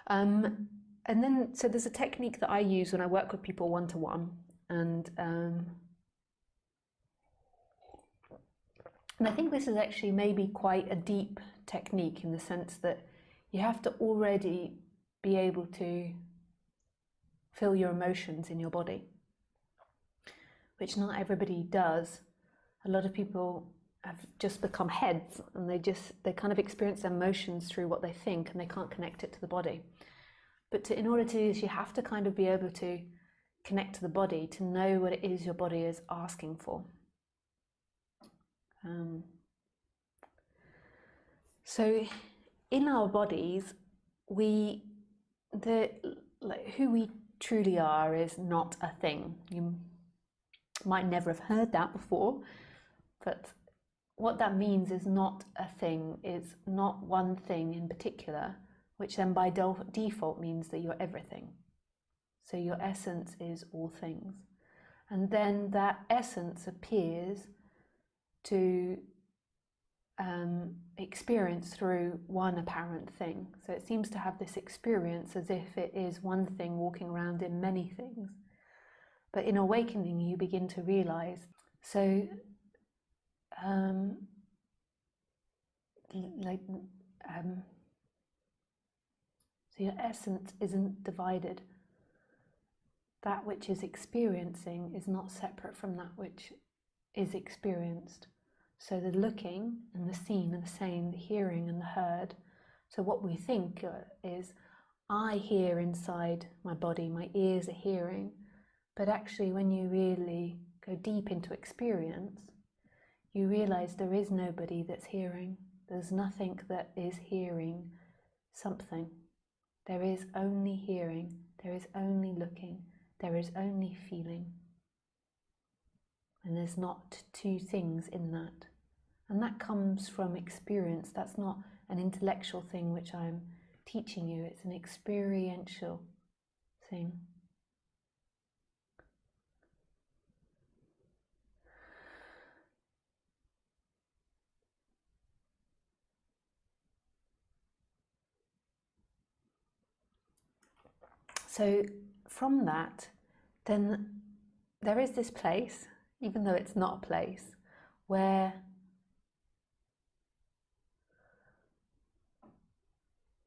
And then, so there's a technique that I use when I work with people one-to-one, and I think this is actually maybe quite a deep technique, in the sense that you have to already be able to feel your emotions in your body, which not everybody does. A lot of people have just become heads, and they kind of experience their emotions through what they think, and they can't connect it to the body. But in order to do this, you have to kind of be able to connect to the body, to know what it is your body is asking for. So in our bodies, who we truly are is not a thing. You might never have heard that before, but what that means is not a thing. It's not one thing in particular, which then by default means that you're everything. So your essence is all things. And then that essence appears to experience through one apparent thing. So it seems to have this experience as if it is one thing walking around in many things. But in awakening, you begin to realize, so so your essence isn't divided. That which is experiencing is not separate from that which is experienced. So the looking and the seen and the saying, the hearing and the heard. So what we think is, I hear inside my body, my ears are hearing. But actually, when you really go deep into experience, you realize there is nobody that's hearing. There's nothing that is hearing something. There is only hearing, there is only looking, there is only feeling. And there's not two things in that. And that comes from experience. That's not an intellectual thing which I'm teaching you. It's an experiential thing. So from that, then there is this place, even though it's not a place, where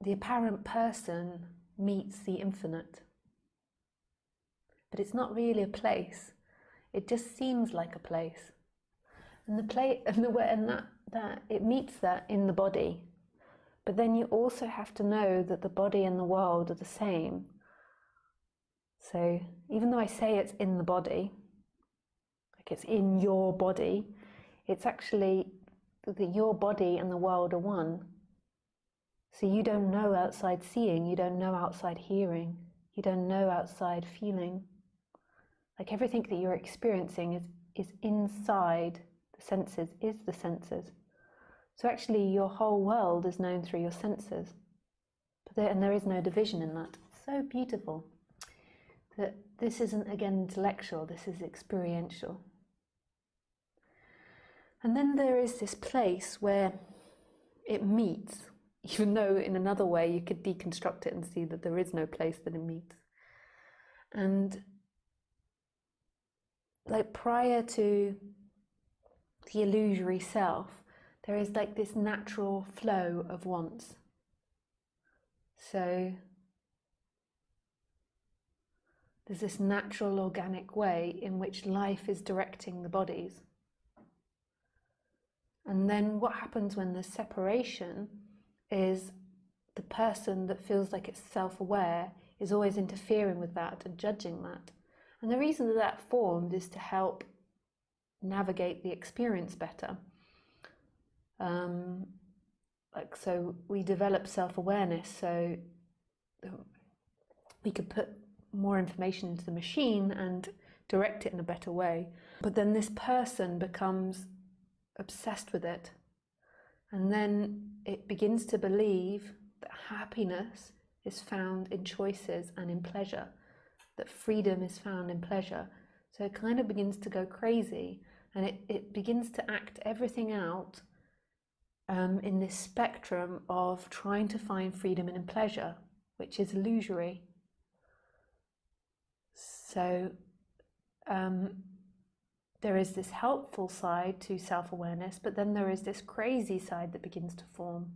the apparent person meets the infinite. But it's not really a place. It just seems like a place. And that it meets that in the body. But then you also have to know that the body and the world are the same. So even though I say it's in the body, like it's in your body, it's actually that your body and the world are one. So you don't know outside seeing, you don't know outside hearing, you don't know outside feeling. Like everything that you're experiencing is inside the senses, is the senses. So actually your whole world is known through your senses. And there is no division in that. It's so beautiful. That this isn't, again, intellectual, this is experiential. And then there is this place where it meets, even though in another way you could deconstruct it and see that there is no place that it meets. And like prior to the illusory self, there is like this natural flow of wants. So there's this natural organic way in which life is directing the bodies. And then what happens when there's separation is the person that feels like it's self-aware is always interfering with that and judging that. And the reason that that formed is to help navigate the experience better. So we develop self-awareness so we could put more information into the machine and direct it in a better way. But then this person becomes obsessed with it. And then it begins to believe that happiness is found in choices and in pleasure, that freedom is found in pleasure. So it kind of begins to go crazy, and it begins to act everything out in this spectrum of trying to find freedom and in pleasure, which is illusory. So there is this helpful side to self-awareness, but then there is this crazy side that begins to form,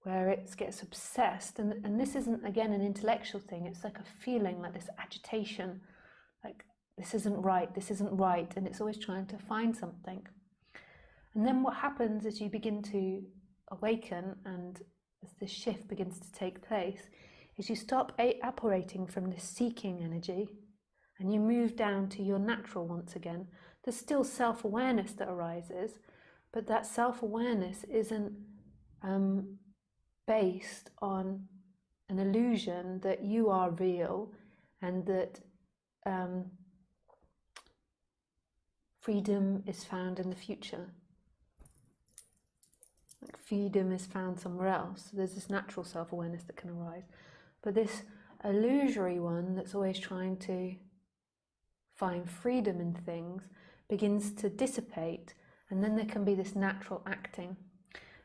where it gets obsessed, and this isn't, again, an intellectual thing, it's like a feeling, like this agitation, like this isn't right, and it's always trying to find something. And then what happens as you begin to awaken, and as this shift begins to take place, is you stop operating from this seeking energy, and you move down to your natural once again. There's still self-awareness that arises, but that self-awareness isn't based on an illusion that you are real and that freedom is found in the future. Like freedom is found somewhere else. So there's this natural self-awareness that can arise. But this illusory one that's always trying to find freedom in things begins to dissipate, and then there can be this natural acting.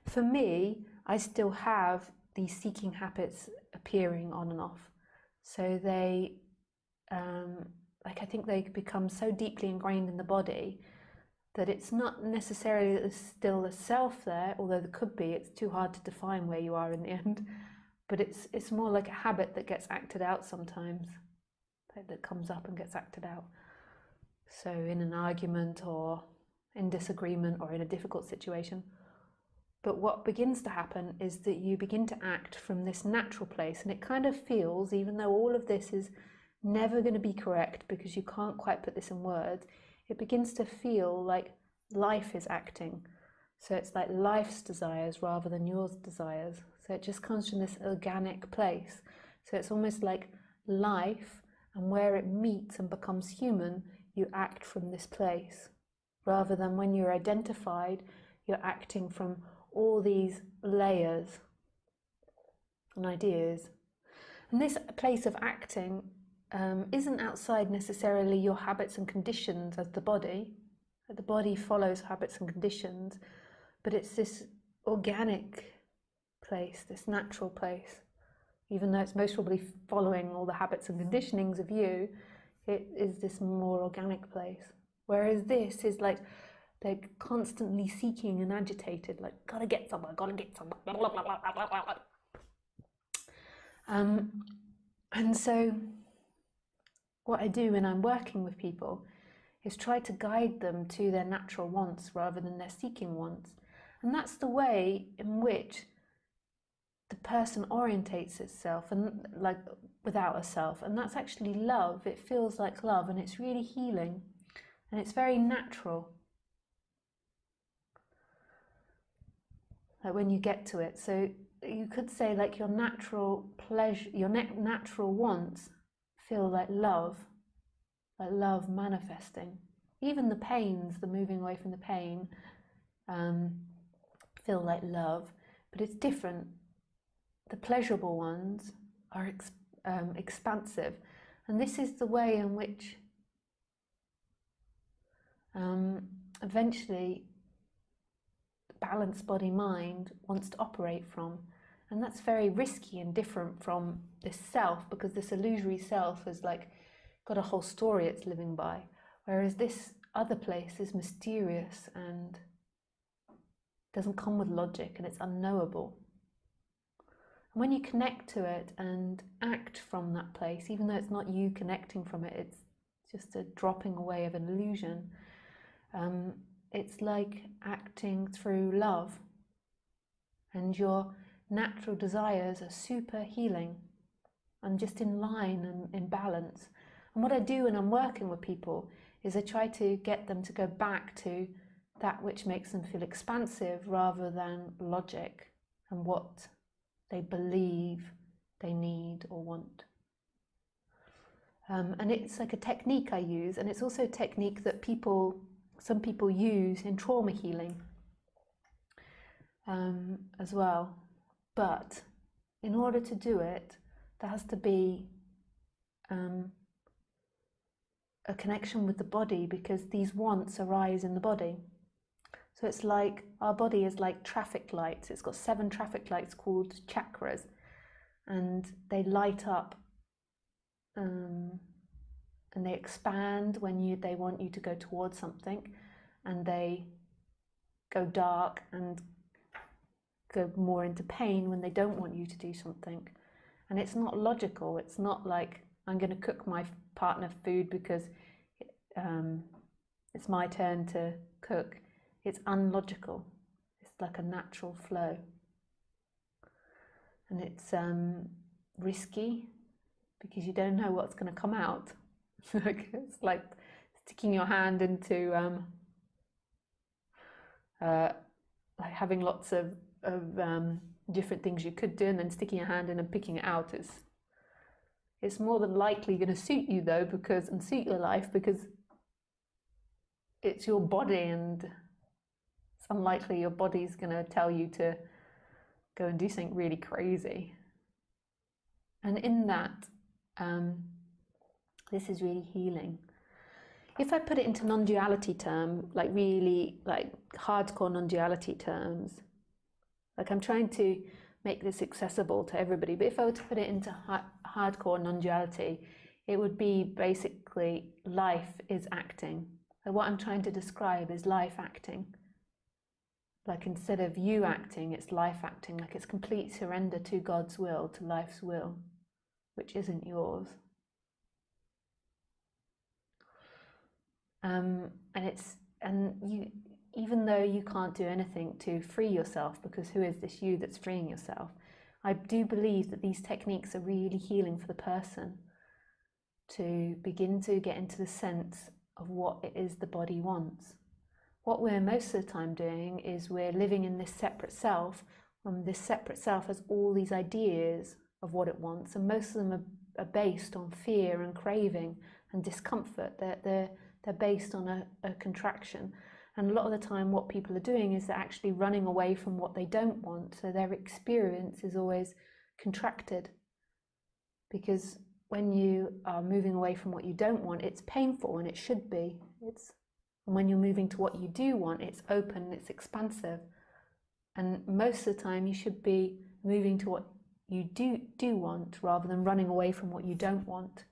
For me, I still have these seeking habits appearing on and off. So they, I think they become so deeply ingrained in the body that it's not necessarily that there's still a self there, although there could be. It's too hard to define where you are in the end. But it's more like a habit that gets acted out sometimes, that comes up and gets acted out. So in an argument or in disagreement or in a difficult situation. But what begins to happen is that you begin to act from this natural place, and it kind of feels, even though all of this is never going to be correct because you can't quite put this in words, it begins to feel like life is acting. So it's like life's desires rather than yours desires. So it just comes from this organic place. So it's almost like life, and where it meets and becomes human, you act from this place, rather than when you're identified, you're acting from all these layers and ideas. And this place of acting isn't outside necessarily your habits and conditions as the body. The body follows habits and conditions, but it's this organic place, this natural place. Even though it's most probably following all the habits and conditionings of you, it is this more organic place. Whereas this is like they're constantly seeking and agitated, like gotta get somewhere. And so what I do when I'm working with people is try to guide them to their natural wants rather than their seeking wants. And that's the way in which the person orientates itself, and like without a self, and that's actually love. It feels like love, and it's really healing, and it's very natural, like when you get to it. So you could say like your natural pleasure, your natural wants feel like love manifesting. Even the pains, the moving away from the pain, feel like love, but it's different. The pleasurable ones are expansive, and this is the way in which eventually balanced body-mind wants to operate from. And that's very risky and different from this self, because this illusory self has like got a whole story it's living by, whereas this other place is mysterious and doesn't come with logic, and it's unknowable. And when you connect to it and act from that place, even though it's not you connecting from it, it's just a dropping away of an illusion, it's like acting through love, and your natural desires are super healing and just in line and in balance. And what I do when I'm working with people is I try to get them to go back to that which makes them feel expansive rather than logic and what they believe they need or want. And it's like a technique I use, and it's also a technique that some people use in trauma healing as well. But in order to do it, there has to be a connection with the body, because these wants arise in the body. So it's like our body is like traffic lights. It's got 7 traffic lights called chakras, and they light up, and they expand when they want you to go towards something, and they go dark and go more into pain when they don't want you to do something. And it's not logical. It's not like I'm going to cook my partner food because it's my turn to cook. It's unlogical. It's like a natural flow. And it's risky because you don't know what's going to come out. It's like sticking your hand into like having lots of different things you could do, and then sticking your hand in and picking it out it's more than likely going to suit you though, and suit your life, because it's your body, and it's unlikely your body's going to tell you to go and do something really crazy. And in that, this is really healing. If I put it into non-duality terms, like really like hardcore non-duality terms, like I'm trying to make this accessible to everybody, but if I were to put it into hardcore non-duality, it would be basically life is acting. So what I'm trying to describe is life acting. Like instead of you acting, it's life acting, like it's complete surrender to God's will, to life's will, which isn't yours. Even though you can't do anything to free yourself, because who is this you that's freeing yourself, I do believe that these techniques are really healing for the person to begin to get into the sense of what it is the body wants. What we're most of the time doing is we're living in this separate self, and this separate self has all these ideas of what it wants, and most of them are based on fear and craving and discomfort. They're based on a contraction. And a lot of the time what people are doing is they're actually running away from what they don't want. So their experience is always contracted. Because when you are moving away from what you don't want, it's painful, and it should be. And when you're moving to what you do want, it's open, it's expansive. And most of the time you should be moving to what you do want, rather than running away from what you don't want.